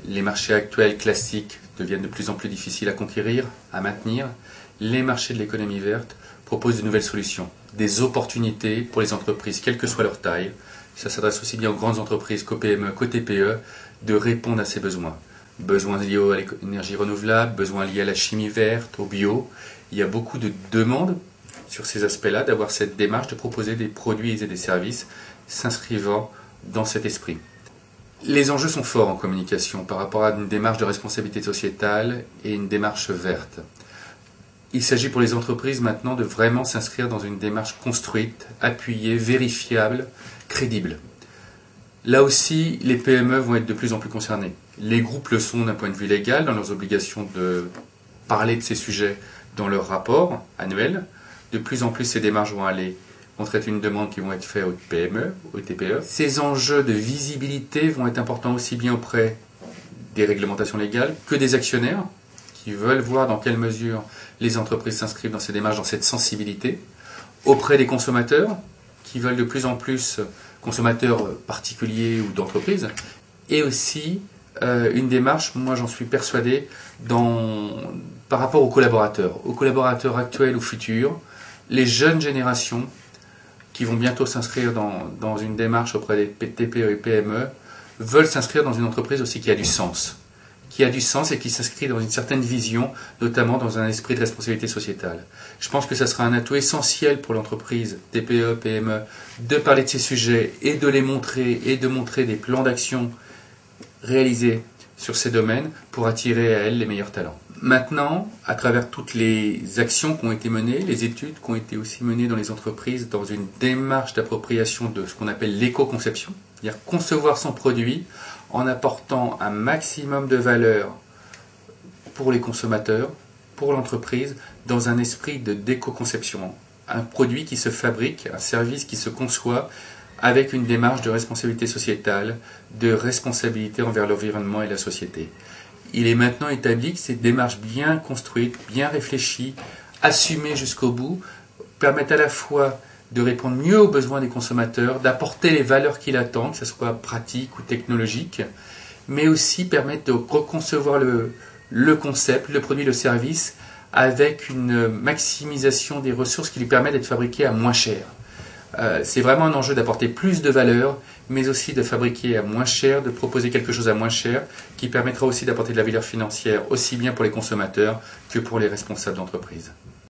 Les marchés actuels classiques deviennent de plus en plus difficiles à conquérir, à maintenir. Les marchés de l'économie verte proposent de nouvelles solutions, des opportunités pour les entreprises, quelle que soit leur taille. Ça s'adresse aussi bien aux grandes entreprises qu'aux PME, qu'aux TPE, de répondre à ces besoins. Besoins liés à l'énergie renouvelable, besoins liés à la chimie verte, au bio. Il y a beaucoup de demandes sur ces aspects-là, d'avoir cette démarche de proposer des produits et des services s'inscrivant dans cet esprit. Les enjeux sont forts en communication par rapport à une démarche de responsabilité sociétale et une démarche verte. Il s'agit pour les entreprises maintenant de vraiment s'inscrire dans une démarche construite, appuyée, vérifiable, crédible. Là aussi, les PME vont être de plus en plus concernées. Les groupes le sont d'un point de vue légal, dans leurs obligations de parler de ces sujets dans leurs rapports annuels. De plus en plus, ces démarches vont traiter une demande qui vont être faites aux PME, aux TPE. Ces enjeux de visibilité vont être importants aussi bien auprès des réglementations légales que des actionnaires qui veulent voir dans quelle mesure les entreprises s'inscrivent dans ces démarches, dans cette sensibilité, auprès des consommateurs qui veulent de plus en plus, consommateurs particuliers ou d'entreprises, et aussi une démarche, moi j'en suis persuadé, par rapport aux collaborateurs actuels ou futurs, les jeunes générations qui vont bientôt s'inscrire dans une démarche auprès des TPE et PME, veulent s'inscrire dans une entreprise aussi qui a du sens et qui s'inscrit dans une certaine vision, notamment dans un esprit de responsabilité sociétale. Je pense que ça sera un atout essentiel pour l'entreprise, TPE, PME, de parler de ces sujets et de les montrer et de montrer des plans d'action réalisés sur ces domaines pour attirer à elles les meilleurs talents. Maintenant, à travers toutes les actions qui ont été menées, les études qui ont été aussi menées dans les entreprises dans une démarche d'appropriation de ce qu'on appelle l'éco-conception, c'est-à-dire concevoir son produit en apportant un maximum de valeur pour les consommateurs, pour l'entreprise, dans un esprit d'éco-conception. Un produit qui se fabrique, un service qui se conçoit avec une démarche de responsabilité sociétale, de responsabilité envers l'environnement et la société. Il est maintenant établi que ces démarches bien construites, bien réfléchies, assumées jusqu'au bout, permettent à la fois de répondre mieux aux besoins des consommateurs, d'apporter les valeurs qu'ils attendent, que ce soit pratique ou technologique, mais aussi permettent de reconcevoir le concept, le produit, le service, avec une maximisation des ressources qui lui permettent d'être fabriquées à moins cher. C'est vraiment un enjeu d'apporter plus de valeur, mais aussi de fabriquer à moins cher, de proposer quelque chose à moins cher, qui permettra aussi d'apporter de la valeur financière aussi bien pour les consommateurs que pour les responsables d'entreprise.